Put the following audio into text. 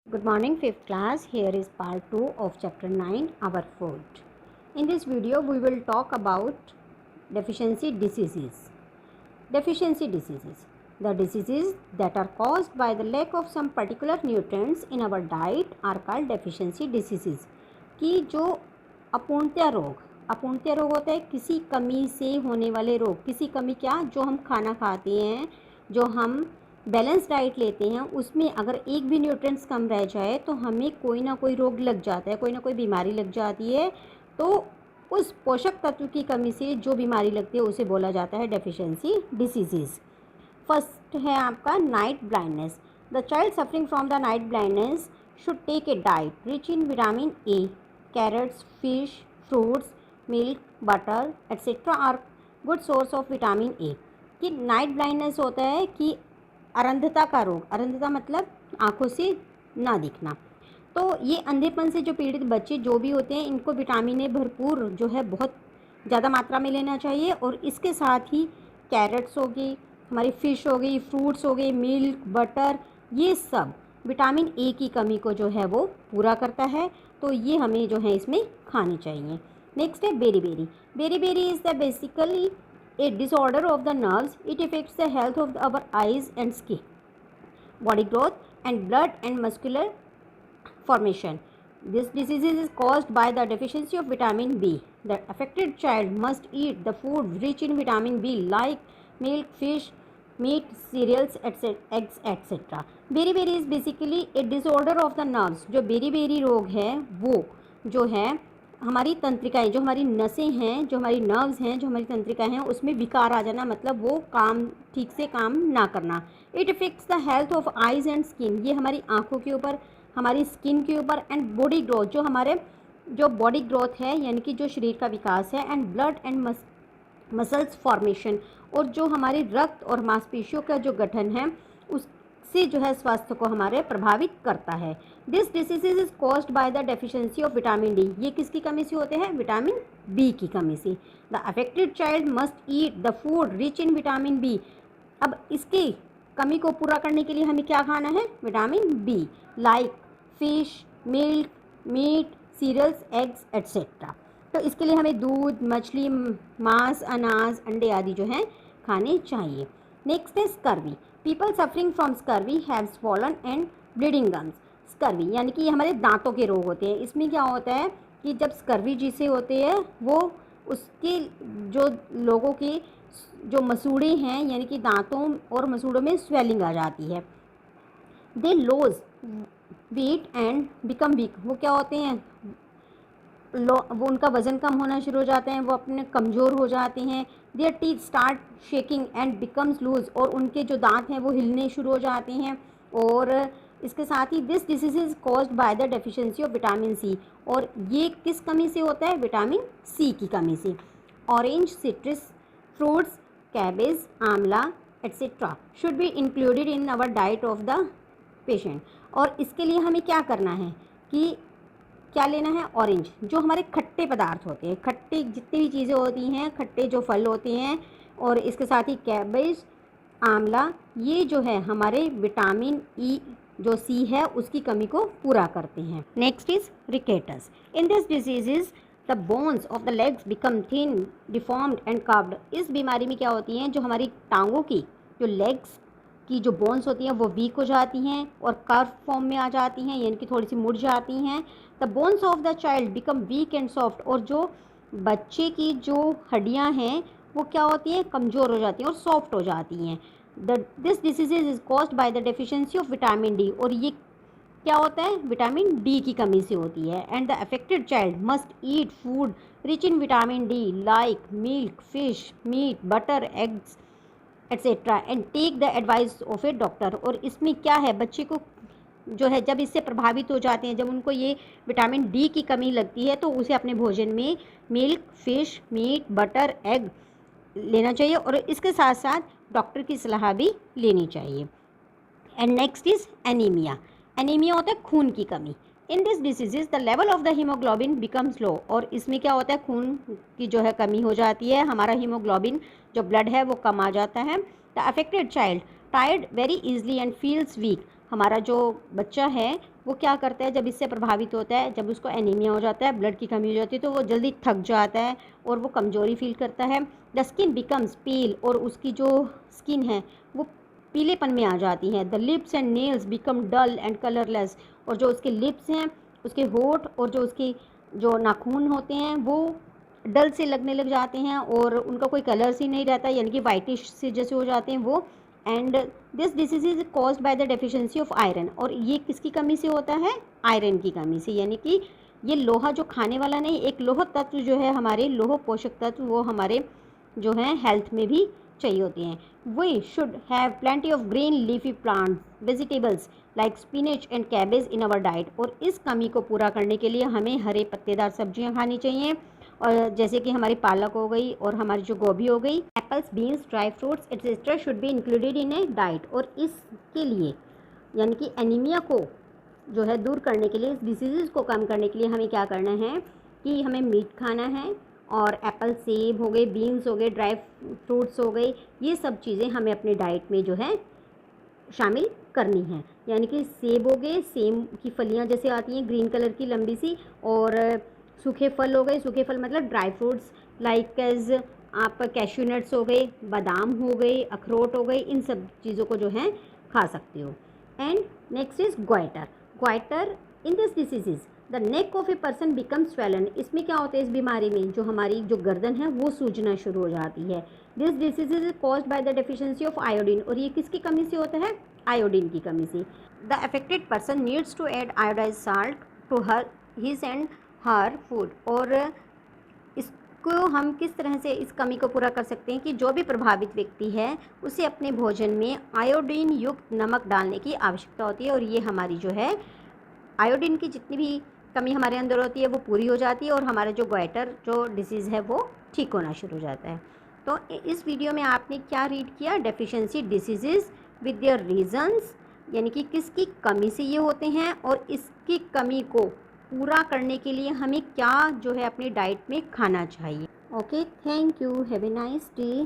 Good morning, 5th class. Here is part 2 of chapter 9, our food. In this video, we will talk about deficiency diseases. Deficiency diseases. The diseases that are caused by the lack of some particular nutrients in our diet are called deficiency diseases. कि जो अपूर्णता रोग होता है किसी कमी से होने वाले रोग, किसी कमी क्या, जो हम खाना खाते हैं, जो हम बैलेंस डाइट लेते हैं, उसमें अगर एक भी न्यूट्रिएंट्स कम रह जाए तो हमें कोई ना कोई रोग लग जाता है, कोई ना कोई बीमारी लग जाती है। तो उस पोषक तत्व की कमी से जो बीमारी लगती है उसे बोला जाता है डेफिशिएंसी डिसीजेस। फर्स्ट है आपका night blindness. The child suffering from the night blindness should take a diet rich in vitamin A. Carrots, fish, fruits, milk, butter etcetera are good source of vitamin A. कि night blindness होता है कि अरंधता का रोग, अरंधता मतलब आँखों से ना दिखना। तो ये अंधेपन से जो पीड़ित बच्चे जो भी होते हैं, इनको विटामिन ए भरपूर जो है बहुत ज़्यादा मात्रा में लेना चाहिए। और इसके साथ ही कैरेट्स हो गई, हमारी फ़िश हो गई, फ्रूट्स हो गए, मिल्क, बटर, ये सब विटामिन ए की कमी को जो है वो पूरा करता है। तो ये हमें जो है इसमें खानी चाहिए। नेक्स्ट है beriberi is the basically a disorder of the nerves. It affects the health of our eyes and skin, body growth and blood and muscular formation. This disease is caused by the deficiency of vitamin B. The affected child must eat the food rich in vitamin B like milk, fish, meat, cereals, etc. eggs, etc. Beriberi is basically a disorder of the nerves. जो beriberi रोग है वो जो है हमारी तंत्रिकाएं, जो हमारी नसें हैं, जो हमारी नर्व्स हैं, जो हमारी तंत्रिकाएं हैं, उसमें विकार आ जाना, मतलब वो काम ठीक से काम ना करना। It effects the health of eyes and skin. ये हमारी आँखों के ऊपर, हमारी स्किन के ऊपर, एंड बॉडी ग्रोथ, जो हमारे जो बॉडी ग्रोथ है यानी कि जो शरीर का विकास है, and blood and muscles formation, और जो हमारे रक्त और मांसपेशियों का जो गठन है उससे जो है स्वास्थ्य को हमारे प्रभावित करता है। This disease is caused by the deficiency of vitamin D. ये किसकी कमी से होते हैं? विटामिन बी की कमी से। The affected child must eat the food rich in vitamin B. अब इसकी कमी को पूरा करने के लिए हमें क्या खाना है? Vitamin B, like fish, milk, meat, cereals, eggs etcetera. तो इसके लिए हमें दूध, मछली, मांस, अनाज, अंडे आदि जो हैं खाने चाहिए। नेक्स्ट है scurvy. People suffering from scurvy have swollen and bleeding gums. Scurvy यानी कि ये हमारे दांतों के रोग होते हैं। इसमें क्या होता है कि जब स्कर्वी जिसे होते हैं वो उसके जो लोगों के जो मसूड़े हैं यानी कि दांतों और मसूड़ों में स्वेलिंग आ जाती है। They lose weight and become weak. वो क्या होते हैं? वो उनका वज़न कम होना शुरू हो जाते हैं, वो अपने कमज़ोर हो जाते हैं। Their teeth start shaking and becomes loose. और उनके जो दांत हैं वो हिलने शुरू हो जाते हैं। और इसके साथ ही this disease is caused by the deficiency of vitamin C. और ये किस कमी से होता है? विटामिन सी की कमी से। Orange, citrus fruits, cabbage, amla etcetera should be included in our diet of the patient. और इसके लिए हमें क्या करना है कि क्या लेना है? ऑरेंज, जो हमारे खट्टे पदार्थ होते हैं, खट्टे जितनी भी चीज़ें होती हैं, खट्टे जो फल होते हैं, और इसके साथ ही कैबेज, आंवला, ये जो है हमारे विटामिन ई जो सी है उसकी कमी को पूरा करते हैं। Next is rickets. In this disease the bones of the legs become thin, deformed and curved. इस बीमारी में क्या होती हैं? जो हमारी टांगों की जो लेग्स की जो बोन्स होती हैं वो वीक हो जाती हैं और कर्व फॉर्म में आ जाती हैं, यानी कि थोड़ी सी मुड़ जाती हैं। The bones of the child become weak and soft. और जो बच्चे की जो हड्डियां हैं वो क्या होती हैं? कमज़ोर हो जाती हैं और सॉफ्ट हो जाती हैं। This disease is caused by the deficiency of vitamin D. और ये क्या होता है? विटामिन डी की कमी से होती है। And the affected child must eat food rich in vitamin D like milk, fish, meat, butter, eggs etcetera and take the advice of a doctor. और इसमें क्या है? बच्चे को जो है जब इससे प्रभावित हो जाते हैं, जब उनको ये विटामिन डी की कमी लगती है, तो उसे अपने भोजन में milk, fish, meat, butter, egg लेना चाहिए और इसके साथ साथ डॉक्टर की सलाह भी लेनी चाहिए। And next is anaemia. Anaemia होता है खून की कमी। In this diseases the level of the haemoglobin becomes low. और इसमें क्या होता है? खून की जो है कमी हो जाती है, हमारा हीमोग्लोबिन जो ब्लड है वो कम आ जाता है। The affected child tired very easily and feels weak. हमारा जो बच्चा है वो क्या करता है, जब इससे प्रभावित होता है, जब उसको एनीमिया हो जाता है, ब्लड की कमी हो जाती है, तो वो जल्दी थक जाता है और वो कमज़ोरी फील करता है। द स्किन बिकम्स पील, और उसकी जो स्किन है वो पीलेपन में आ जाती है। The lips and nails become dull and colourless, और जो उसके लिप्स हैं, उसके होंठ और जो उसकी जो नाखून होते हैं वो डल से लगने लग जाते हैं और उनका कोई कलर्स ही नहीं रहता, यानी कि वाइटिश से जैसे हो जाते हैं वो। And this disease is caused by the deficiency of iron, और ये किसकी कमी से होता है, आयरन की कमी से। यानी कि ये लोहा जो खाने वाला नहीं, एक लोह तत्व जो है हमारे लोह पोषक तत्व वो हमारे जो हैं हेल्थ में भी चाहिए होते हैं। We should have plenty of green leafy plants vegetables like spinach and cabbage in our diet, और इस कमी को पूरा करने के लिए हमें हरे पत्तेदार सब्जियां खानी चाहिए, और जैसे कि हमारी पालक हो गई और हमारी जो गोभी हो गई। Apples, beans, dry fruits etcetera should be included in A diet, और इसके लिए यानी कि एनीमिया को जो है दूर करने के लिए, इस डिसीज़ को कम करने के लिए हमें क्या करना है कि हमें मीट खाना है, और एप्पल, सेब हो गए, बीन्स हो गए, ड्राई फ्रूट्स हो गए, ये सब चीज़ें हमें अपने डाइट में जो है शामिल करनी है। यानी कि सेब हो गए, सेब की फलियां जैसे आती हैं ग्रीन कलर की लंबी सी, और सूखे फल हो गए, सूखे फल मतलब ड्राई फ्रूट्स लाइक एज आप कैश्यू नट्स हो गए, बादाम हो गए, अखरोट हो गए, इन सब चीज़ों को जो है खा सकते हो। And next is goitre. Goitre in this disease the neck of a person become swollen, इसमें क्या होता है, इस बीमारी में जो हमारी जो गर्दन है वो सूजना शुरू हो जाती है। This disease is caused by the deficiency of iodine, और ये किसकी कमी से होता है, आयोडीन की कमी से। The affected person needs to add iodise salt to his and her food, और इसको हम किस तरह से इस कमी को पूरा कर सकते हैं कि जो भी प्रभावित व्यक्ति है उसे अपने भोजन में आयोडीन युक्त नमक डालने की आवश्यकता होती है, और ये हमारी जो है आयोडीन की जितनी भी कमी हमारे अंदर होती है वो पूरी हो जाती है, और हमारा जो ग्वाइटर जो डिसीज़ है वो ठीक होना शुरू हो जाता है। तो इस वीडियो में आपने क्या रीड किया, deficiency disease with their reasons, यानी कि किसकी कमी से ये होते हैं और इसकी कमी को पूरा करने के लिए हमें क्या जो है अपनी डाइट में खाना चाहिए। Okay, thank you, have a nice day.